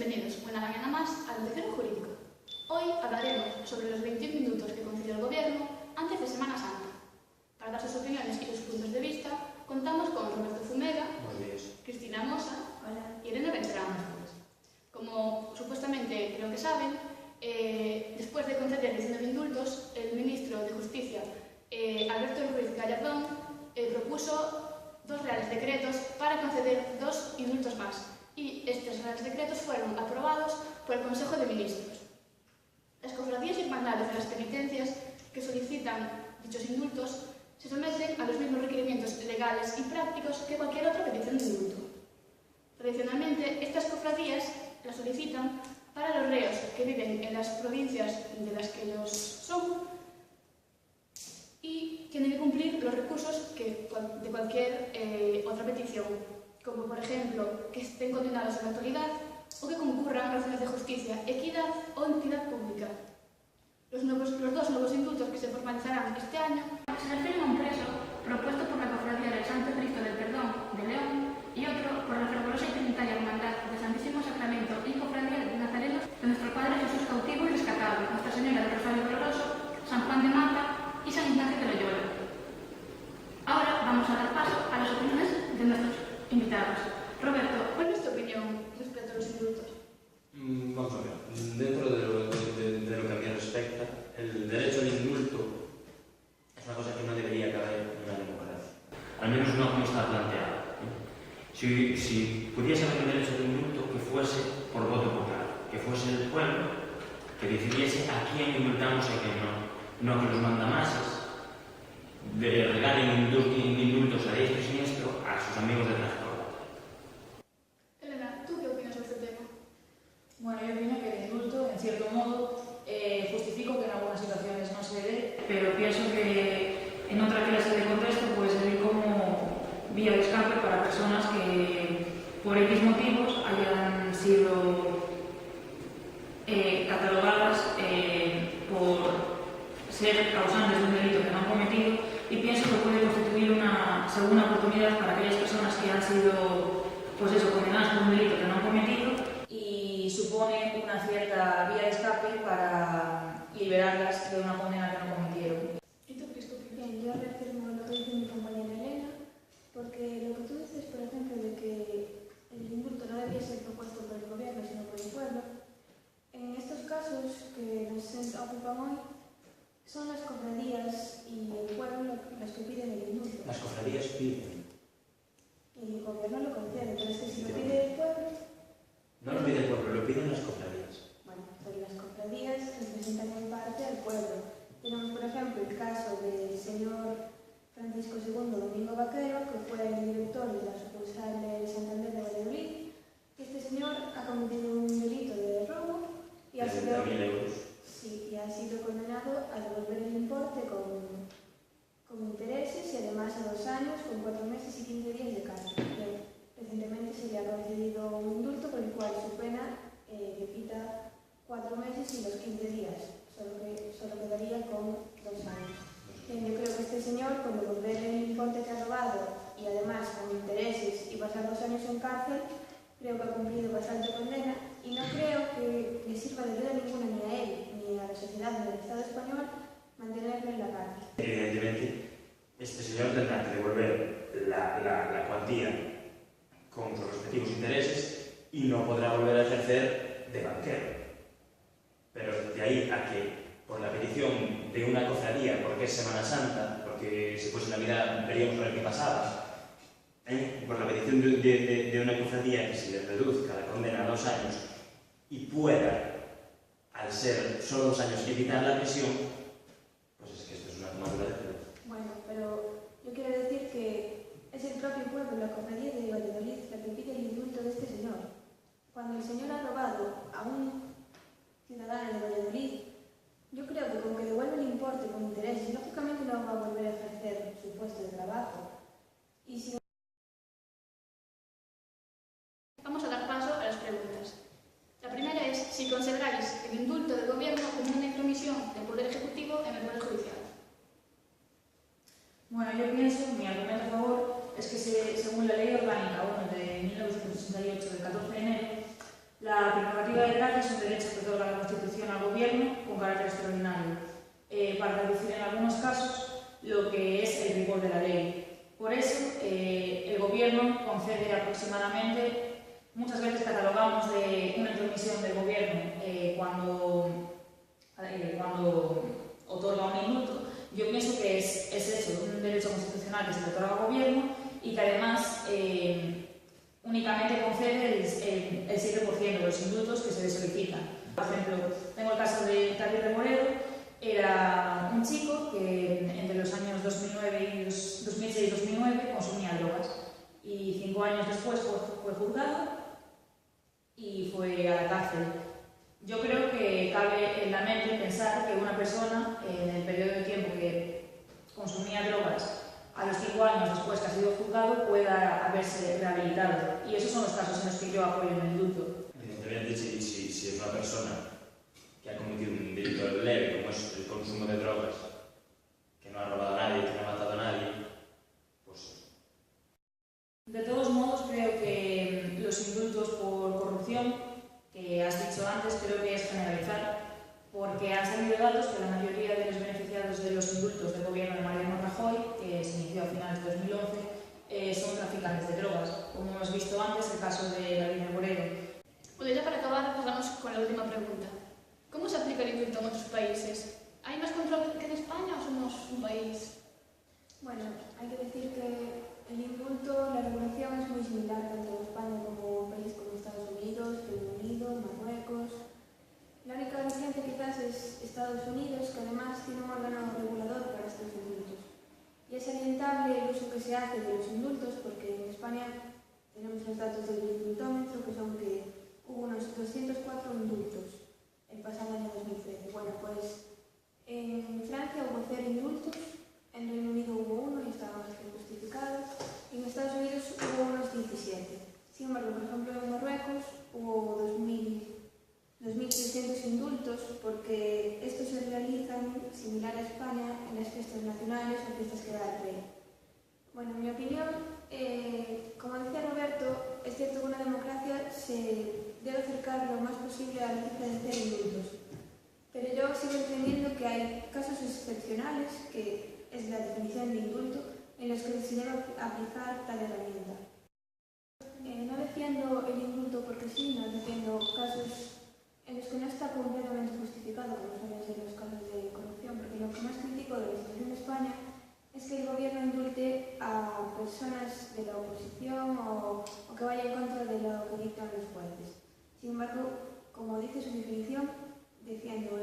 Bienvenidos una mañana más al Noticiero Jurídico. Hoy hablaremos sobre los 21 minutos que concedió el Gobierno antes de Semana Santa. Para dar sus opiniones y sus puntos de vista, contamos con Roberto Zumega, Cristina Mosa y Irene Beltrán. Como supuestamente creo que saben, después de conceder 19 indultos, el ministro de Justicia, Alberto Ruiz Gallardón, propuso 2 reales decretos para conceder 2 indultos más. Y estos reales decretos fueron aprobados por el Consejo de Ministros. Las cofradías y hermandades de las penitencias que solicitan dichos indultos se someten a los mismos requerimientos legales y prácticos que cualquier otra petición de indulto. Tradicionalmente, estas cofradías las solicitan para los reos que viven en las provincias de las que ellos son y tienen que cumplir los recursos de cualquier otra petición, como por ejemplo que estén condenados en la actualidad o que concurran a razones de justicia, equidad o entidad pública. Los 2 nuevos indultos que se formalizarán este año se refieren a un preso propuesto por la Cofradía del Santo Cristo del Perdón de León y otro por la fervorosa y trinitaria Hermandad del Santísimo Sacramento y Cofradía de Nazarenos de Nuestro Padre Jesús cautivo y rescatado, Nuestra Señora del Rosario Doloroso, San Juan de Mata y San Ignacio de Loyola. Ahora vamos a dar paso a las opiniones de nuestros invitados. Roberto, ¿cuál es tu opinión respecto a los indultos? Vamos a ver, dentro de lo que a mí respecta, el derecho al indulto es una cosa que no debería caber en una democracia. Al menos no como está planteado. Si pudiese haber un derecho al indulto, que fuese por voto popular, que fuese el pueblo que decidiese a quién indultamos y a quién no que los mandamases regalen indultos a diestro y siniestro a sus amigos de transporte. Elena, ¿tú qué opinas sobre este tema? Bueno, yo opino que el indulto, en cierto modo, justifico que en algunas situaciones no se dé, pero pienso que en otra clase de contexto puede servir como vía de escape para personas que por X motivos hayan sido catalogadas por ser causantes de un delito que no han cometido, y pienso que puede constituir una segunda oportunidad para aquellas personas que han sido condenadas por un delito que no han cometido, y supone una cierta vía de escape para liberarlas de una condena que no cometieron. ¿Y tú, Cristina? Bien, yo reafirmo lo que dice mi compañera Elena, porque lo que tú dices, por ejemplo, de que el indulto no debía ser propuesto por el gobierno, sino por el pueblo, en estos casos que nos ocupan hoy, son las cofradías y el pueblo los que piden el indulto. Las cofradías piden. Y el gobierno lo concede, pero es que si lo pide el pueblo... No lo pide el pueblo, lo piden las cofradías. Bueno, pues las cofradías representan en parte al pueblo. Tenemos, por ejemplo, el caso del señor Francisco II Domingo Vaquero, que fue el director de la sucursal de Santander de Valladolid. Este señor ha cometido un delito de robo y ha sido... 30.000 euros. Sí, y ha sido condenado a devolver el importe con intereses y además a 2 años, con 4 meses y 15 días de cárcel. Recientemente se le ha concedido un indulto por el cual su pena le quita 4 meses y los 15 días, solo quedaría con 2 años. Bien, yo creo que este señor, con devolver el importe que ha robado y además con intereses y pasar 2 años en cárcel, creo que ha cumplido bastante condena y no creo que le sirva de ayuda ninguna ni a él ni a la sociedad ni al Estado español mantenerlo en la cárcel. Evidentemente, este señor tendrá que devolver la cuantía con sus respectivos intereses y no podrá volver a ejercer de banquero. Pero de ahí a que por la petición de una cofradía, porque es Semana Santa, porque si fuese Navidad veríamos a ver qué pasaba, por la petición de una cofradía que se le reduzca la condena a 2 años y pueda, al ser solo 2 años, evitar la prisión, pues es que esto es una tomadura de pelo. Bueno, pero yo quiero decir que es el propio pueblo, la cofradía de Valladolid, la que pide el indulto de este señor. Cuando el señor ha robado a un ciudadano de Valladolid, yo creo que con que devuelva el importe con intereses, lógicamente no va a volver a ejercer su puesto de trabajo. Y si Vamos a dar paso a las preguntas. La primera es si consideráis el indulto del Gobierno como una intromisión del Poder Ejecutivo en el Poder Judicial. Bueno, yo pienso, mi argumento a favor es que según la Ley Orgánica 1 de 1968, del 14 de enero, la concede aproximadamente, muchas veces catalogamos de una intromisión del gobierno cuando otorga un indulto. Yo pienso que es eso, un derecho constitucional que se le otorga al gobierno y que además únicamente concede el 7% de los indultos que se le solicitan. Por ejemplo, tengo el caso de David Remoredo. Era un chico que entre los años 2006 y 2009 consumía drogas y 5 años después fue juzgado y fue a la cárcel. Yo creo que cabe en la mente pensar que una persona en el periodo de tiempo que consumía drogas a los 5 años después que ha sido juzgado pueda haberse rehabilitado. Y esos son los casos en los que yo apoyo en el indulto. Evidentemente, si es una persona que ha cometido un delito leve, como es el consumo de drogas, que no ha robado a nadie, que no ha matado a nadie, pues... De todos modos, creo que los indultos por corrupción, que has dicho antes, creo que es generalizar, porque han salido datos que la mayoría de los beneficiados de los indultos del gobierno de Mariano Rajoy, que se inició a finales de 2011, son traficantes de drogas, como hemos visto antes el caso de David Remoredo. Bueno, ya para acabar, pasamos con la última pregunta. ¿Cómo se aplica el indulto en otros países? ¿Hay más control que en España o somos un país? Bueno, hay que decir que el indulto, la regulación es muy similar tanto en España como en países como Estados Unidos, Reino Unido, Marruecos. La única diferencia quizás es Estados Unidos, que además tiene un órgano regulador para estos indultos. Y es salientable el uso que se hace de los indultos porque en España tenemos los datos del indultómetro, que son que hubo unos 204 indultos el pasado año 2013. Bueno, pues en Francia hubo 0 indultos, en Reino Unido hubo 1 y estaba más que justificado, y en Estados Unidos hubo unos 17. Sin embargo, por ejemplo, en Marruecos hubo 2.300 indultos porque estos se realizan, similar a España, en las fiestas nacionales o fiestas que da el rey. Bueno, en mi opinión, como decía Roberto, es cierto que una democracia se debe acercar lo más posible a la cifra de 0 indultos. Pero yo sigo entendiendo que hay casos excepcionales, que es la definición de indulto, en los que se debe aplicar tal herramienta. No defiendo el indulto porque sí, no defiendo casos en los que no está completamente justificado, como suelen ser los casos de corrupción, porque lo que más critico de la situación de España es que el gobierno indulte a personas de la oposición o que vaya en contra de lo que dictan los jueces. Sin embargo, como dice su definición, defiendo